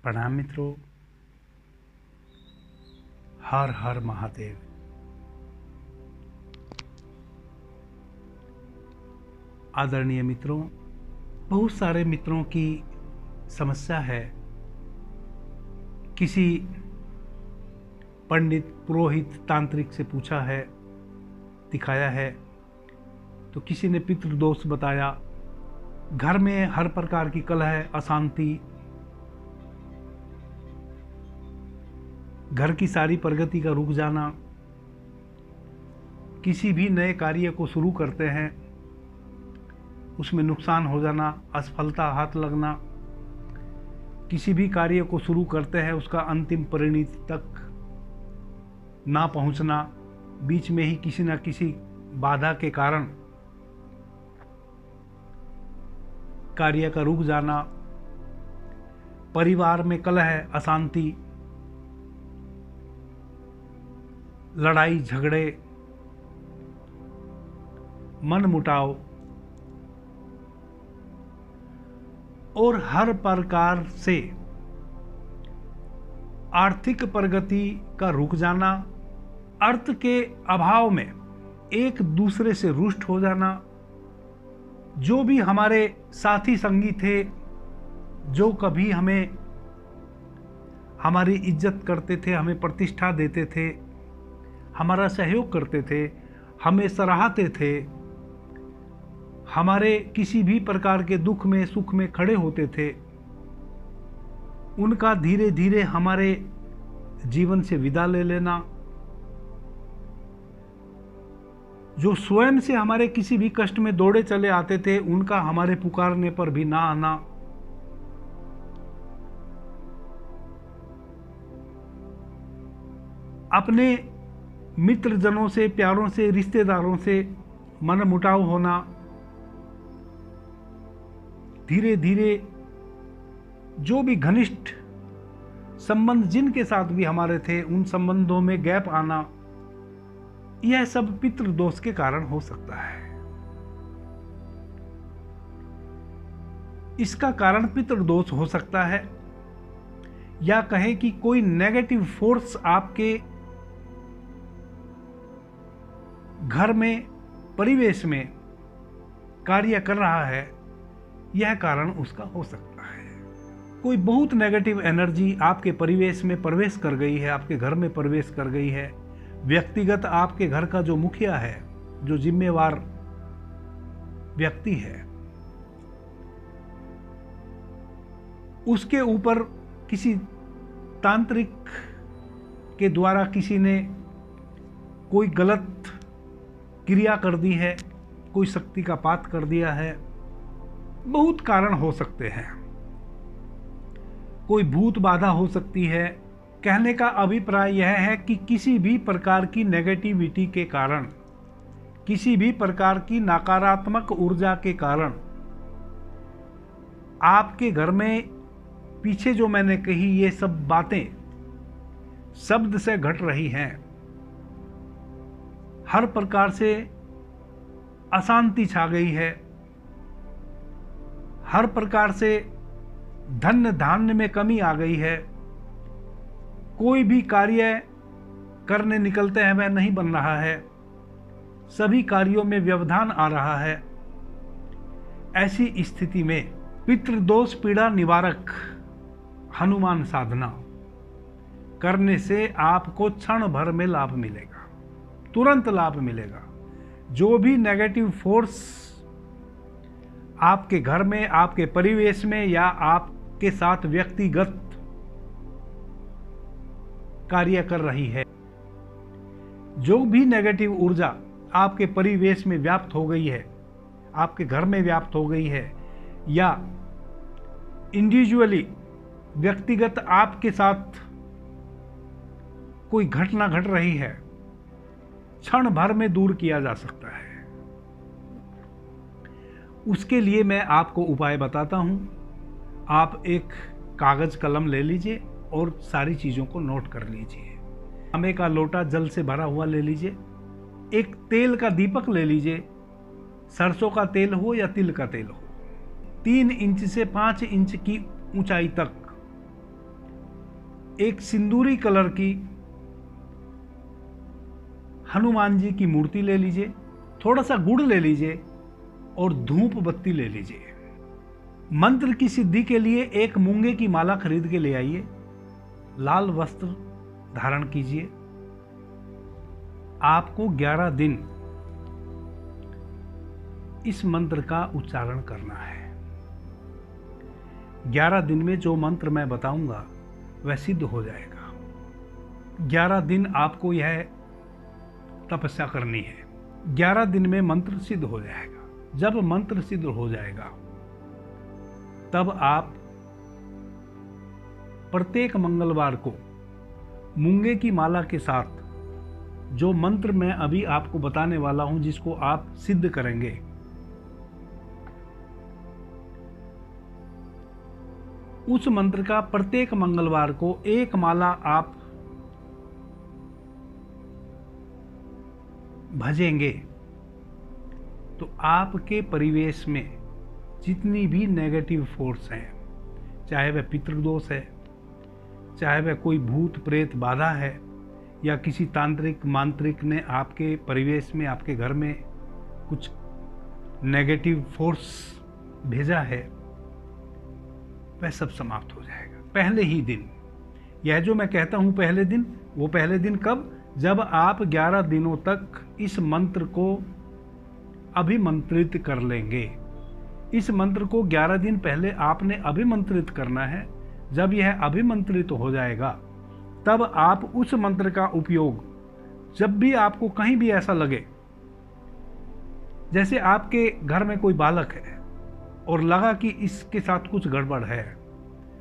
प्रणाम मित्रों। हर हर महादेव। आदरणीय मित्रों, बहुत सारे मित्रों की समस्या है। किसी पंडित, पुरोहित, तांत्रिक से पूछा है, दिखाया है, तो किसी ने पितृदोष बताया। घर में हर प्रकार की कलह, अशांति, घर की सारी प्रगति का रुक जाना, किसी भी नए कार्य को शुरू करते हैं उसमें नुकसान हो जाना, असफलता हाथ लगना, किसी भी कार्य को शुरू करते हैं उसका अंतिम परिणति तक ना पहुंचना, बीच में ही किसी न किसी बाधा के कारण कार्य का रुक जाना, परिवार में कलह, अशांति, लड़ाई झगड़े, मनमुटाव और हर प्रकार से आर्थिक प्रगति का रुक जाना, अर्थ के अभाव में एक दूसरे से रुष्ट हो जाना। जो भी हमारे साथी संगी थे, जो कभी हमें हमारी इज्जत करते थे, हमें प्रतिष्ठा देते थे, हमारा सहयोग करते थे, हमें सराहते थे, हमारे किसी भी प्रकार के दुख में सुख में खड़े होते थे, उनका धीरे धीरे हमारे जीवन से विदा ले लेना। जो स्वयं से हमारे किसी भी कष्ट में दौड़े चले आते थे, उनका हमारे पुकारने पर भी ना आना। अपने मित्रजनों से, प्यारों से, रिश्तेदारों से मनमुटाव होना, धीरे धीरे जो भी घनिष्ठ संबंध जिनके साथ भी हमारे थे, उन संबंधों में गैप आना, यह सब पितृदोष के कारण हो सकता है। इसका कारण पितृदोष हो सकता है, या कहें कि कोई नेगेटिव फोर्स आपके घर में, परिवेश में कार्य कर रहा है, यह कारण उसका हो सकता है। कोई बहुत नेगेटिव एनर्जी आपके परिवेश में प्रवेश कर गई है, आपके घर में प्रवेश कर गई है। व्यक्तिगत आपके घर का जो मुखिया है, जो जिम्मेवार व्यक्ति है, उसके ऊपर किसी तांत्रिक के द्वारा किसी ने कोई गलत क्रिया कर दी है, कोई शक्ति का पात कर दिया है। बहुत कारण हो सकते हैं। कोई भूत बाधा हो सकती है। कहने का अभिप्राय यह है कि किसी भी प्रकार की नेगेटिविटी के कारण, किसी भी प्रकार की नकारात्मक ऊर्जा के कारण आपके घर में पीछे जो मैंने कही ये सब बातें शब्द से घट रही हैं। हर प्रकार से अशांति छा गई है, हर प्रकार से धन धान्य में कमी आ गई है। कोई भी कार्य करने निकलते हैं वह नहीं बन रहा है, सभी कार्यों में व्यवधान आ रहा है। ऐसी स्थिति में पितृदोष पीड़ा निवारक हनुमान साधना करने से आपको क्षण भर में लाभ मिलेगा, तुरंत लाभ मिलेगा। जो भी नेगेटिव फोर्स आपके घर में, आपके परिवेश में या आपके साथ व्यक्तिगत कार्य कर रही है, जो भी नेगेटिव ऊर्जा आपके परिवेश में व्याप्त हो गई है, आपके घर में व्याप्त हो गई है, या इंडिविजुअली व्यक्तिगत आपके साथ कोई घटना घट रही है, क्षण भर में दूर किया जा सकता है। उसके लिए मैं आपको उपाय बताता हूं। आप एक कागज कलम ले लीजिए और सारी चीजों को नोट कर लीजिए। तांबे का लोटा जल से भरा हुआ ले लीजिए। एक तेल का दीपक ले लीजिए, सरसों का तेल हो या तिल का तेल हो। 3 इंच से 5 इंच की ऊंचाई तक एक सिंदूरी कलर की हनुमान जी की मूर्ति ले लीजिए, थोड़ा सा गुड़ ले लीजिए और धूप बत्ती ले लीजिए। मंत्र की सिद्धि के लिए एक मूंगे की माला खरीद के ले आइए, लाल वस्त्र धारण कीजिए। आपको 11 दिन इस मंत्र का उच्चारण करना है। 11 दिन में जो मंत्र मैं बताऊंगा वह सिद्ध हो जाएगा। 11 दिन आपको यह तपस्या करनी है। 11 दिन में मंत्र सिद्ध हो जाएगा। जब मंत्र सिद्ध हो जाएगा तब आप प्रत्येक मंगलवार को मूंगे की माला के साथ जो मंत्र मैं अभी आपको बताने वाला हूं, जिसको आप सिद्ध करेंगे, उस मंत्र का प्रत्येक मंगलवार को एक माला आप भजेंगे तो आपके परिवेश में जितनी भी नेगेटिव फोर्स हैं, चाहे वह पितृदोष है, चाहे वह कोई भूत प्रेत बाधा है, या किसी तांत्रिक मांत्रिक ने आपके परिवेश में, आपके घर में कुछ नेगेटिव फोर्स भेजा है, वह सब समाप्त हो जाएगा पहले ही दिन। यह जो मैं कहता हूं पहले दिन, वो पहले दिन कब? जब आप 11 दिनों तक इस मंत्र को अभिमंत्रित कर लेंगे। इस मंत्र को 11 दिन पहले आपने अभिमंत्रित करना है। जब यह अभिमंत्रित हो जाएगा तब आप उस मंत्र का उपयोग जब भी आपको कहीं भी ऐसा लगे, जैसे आपके घर में कोई बालक है और लगा कि इसके साथ कुछ गड़बड़ है,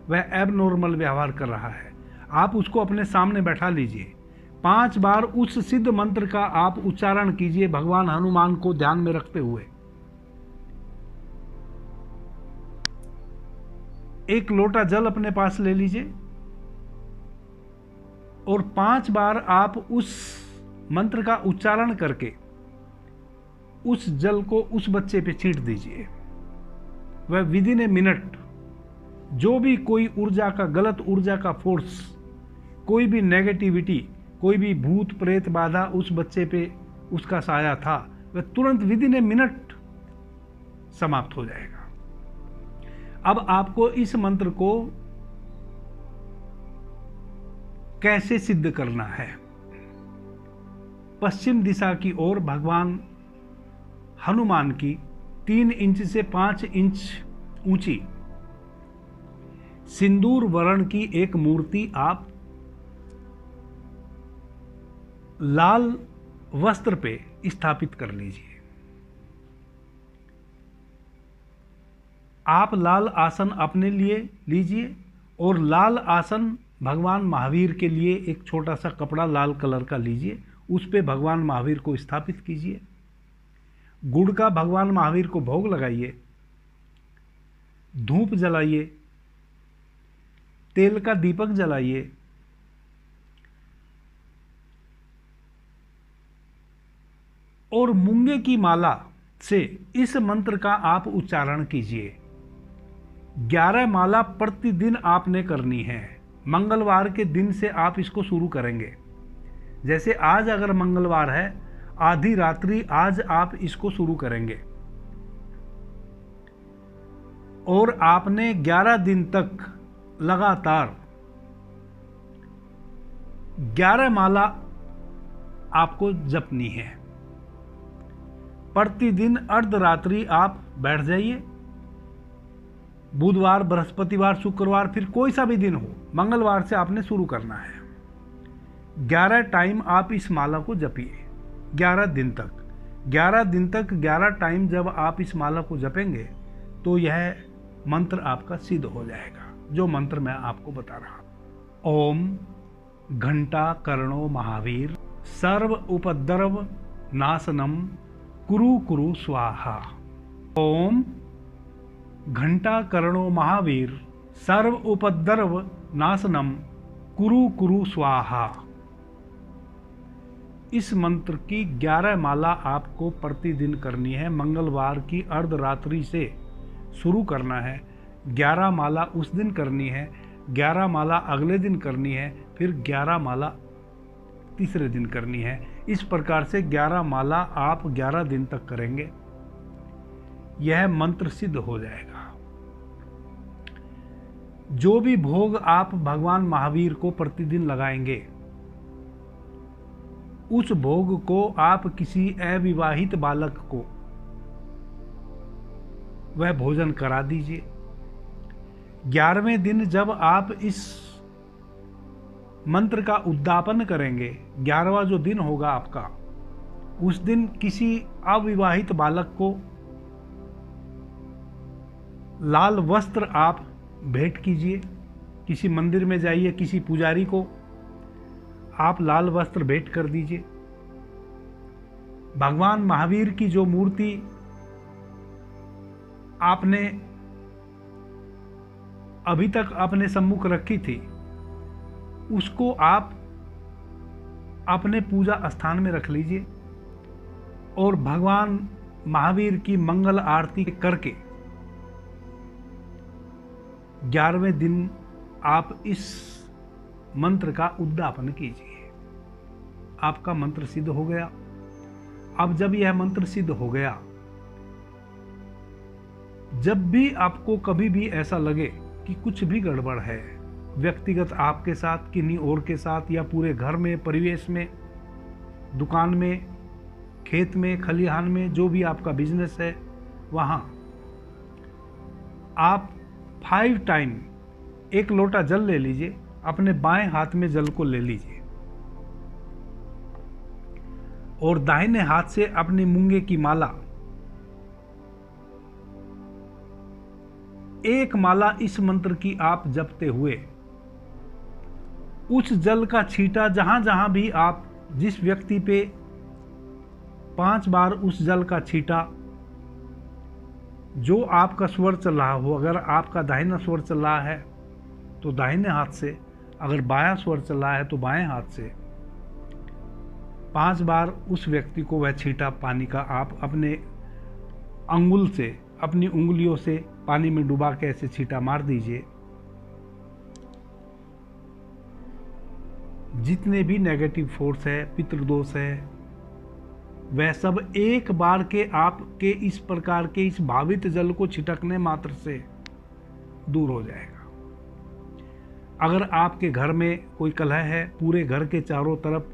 वह एबनॉर्मल व्यवहार कर रहा है, आप उसको अपने सामने बैठा लीजिए। 5 बार उस सिद्ध मंत्र का आप उच्चारण कीजिए भगवान हनुमान को ध्यान में रखते हुए। एक लोटा जल अपने पास ले लीजिए और 5 बार आप उस मंत्र का उच्चारण करके उस जल को उस बच्चे पे छींट दीजिए। वह विदिन ए मिनट जो भी कोई ऊर्जा का, गलत ऊर्जा का फोर्स, कोई भी नेगेटिविटी, कोई भी भूत प्रेत बाधा उस बच्चे पे उसका साया था, वह तुरंत विदिन ए मिनट समाप्त हो जाएगा। अब आपको इस मंत्र को कैसे सिद्ध करना है? पश्चिम दिशा की ओर भगवान हनुमान की 3 इंच से 5 इंच ऊंची सिंदूर वर्ण की एक मूर्ति आप लाल वस्त्र पे स्थापित कर लीजिए। आप लाल आसन अपने लिए लीजिए और लाल आसन भगवान महावीर के लिए एक छोटा सा कपड़ा लाल कलर का लीजिए, उस पे भगवान महावीर को स्थापित कीजिए। गुड़ का भगवान महावीर को भोग लगाइए, धूप जलाइए, तेल का दीपक जलाइए, और मूंगे की माला से इस मंत्र का आप उच्चारण कीजिए। 11 माला प्रतिदिन आपने करनी है। मंगलवार के दिन से आप इसको शुरू करेंगे। जैसे आज अगर मंगलवार है, आधी रात्रि आज आप इसको शुरू करेंगे और आपने 11 दिन तक लगातार 11 माला आपको जपनी है। प्रतिदिन अर्धरात्रि आप बैठ जाइए। बुधवार, बृहस्पतिवार, शुक्रवार, फिर कोई सा भी दिन हो, मंगलवार से आपने शुरू करना है। 11 टाइम आप इस माला को जपिए 11 दिन तक। 11 दिन तक 11 टाइम जब आप इस माला को जपेंगे तो यह मंत्र आपका सिद्ध हो जाएगा, जो मंत्र मैं आपको बता रहा हूं। ओम घंटा कर्णो महावीर सर्व उपद्रव नाशनम कुरु कुरु स्वाहा। ओम घंटा कर्णो महावीर सर्व उपद्रव नाशनम कुरु कुरु स्वाहा। इस मंत्र की 11 माला आपको प्रतिदिन करनी है। मंगलवार की अर्धरात्रि से शुरू करना है। 11 माला उस दिन करनी है 11 माला अगले दिन करनी है, फिर 11 माला तीसरे दिन करनी है। इस प्रकार से 11 माला आप 11 दिन तक करेंगे, यह मंत्र सिद्ध हो जाएगा। जो भी भोग आप भगवान महावीर को प्रतिदिन लगाएंगे, उस भोग को आप किसी अविवाहित बालक को वह भोजन करा दीजिए। 11वें दिन जब आप इस मंत्र का उद्यापन करेंगे, 11वां जो दिन होगा आपका, उस दिन किसी अविवाहित बालक को लाल वस्त्र आप भेंट कीजिए। किसी मंदिर में जाइए, किसी पुजारी को आप लाल वस्त्र भेंट कर दीजिए। भगवान महावीर की जो मूर्ति आपने अभी तक अपने सम्मुख रखी थी, उसको आप अपने पूजा स्थान में रख लीजिए और भगवान महावीर की मंगल आरती करके 11वें दिन आप इस मंत्र का उद्यापन कीजिए। आपका मंत्र सिद्ध हो गया। अब जब यह मंत्र सिद्ध हो गया, जब भी आपको कभी भी ऐसा लगे कि कुछ भी गड़बड़ है, व्यक्तिगत आपके साथ, किन्हीं और के साथ, या पूरे घर में, परिवेश में, दुकान में, खेत में, खलिहान में, जो भी आपका बिजनेस है, वहाँ आप 5 टाइम 1 लोटा जल ले लीजिए, अपने बाएं हाथ में जल को ले लीजिए और दाहिने हाथ से अपनी मूंगे की माला, एक माला इस मंत्र की आप जपते हुए उस जल का छींटा जहां जहां भी आप जिस व्यक्ति पे 5 बार उस जल का छींटा, जो आपका स्वर चल रहा हो, अगर आपका दाहिना स्वर चल रहा है तो दाहिने हाथ से, अगर बायां स्वर चल रहा है तो बाएं हाथ से 5 बार उस व्यक्ति को वह छींटा पानी का आप अपने अंगुल से, अपनी उंगलियों से पानी में डुबा के ऐसे छींटा मार दीजिए। जितने भी नेगेटिव फोर्स है, पितृदोष है, वह सब एक बार के आपके इस प्रकार के इस भावित जल को छिटकने मात्र से दूर हो जाएगा। अगर आपके घर में कोई कलह है, पूरे घर के चारों तरफ,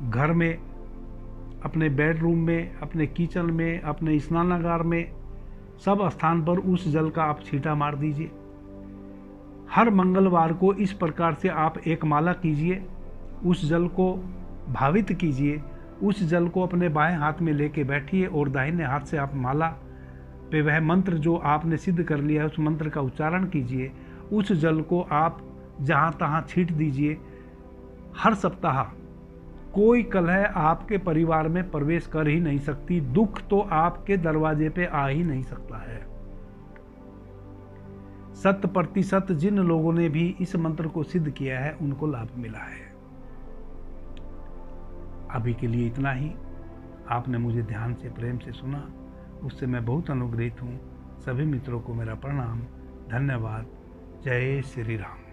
घर में, अपने बेडरूम में, अपने किचन में, अपने स्नानागार में, सब स्थान पर उस जल का आप छींटा मार दीजिए। हर मंगलवार को इस प्रकार से आप एक माला कीजिए, उस जल को भावित कीजिए, उस जल को अपने बाएं हाथ में लेके बैठिए और दाहिने हाथ से आप माला पे वह मंत्र जो आपने सिद्ध कर लिया है उस मंत्र का उच्चारण कीजिए। उस जल को आप जहाँ तहाँ छींट दीजिए। हर सप्ताह कोई कलह आपके परिवार में प्रवेश कर ही नहीं सकती, दुख तो आपके दरवाजे पे आ ही नहीं सकता है। 100% जिन लोगों ने भी इस मंत्र को सिद्ध किया है उनको लाभ मिला है। अभी के लिए इतना ही। आपने मुझे ध्यान से, प्रेम से सुना, उससे मैं बहुत अनुग्रहित हूँ। सभी मित्रों को मेरा प्रणाम, धन्यवाद। जय श्री राम।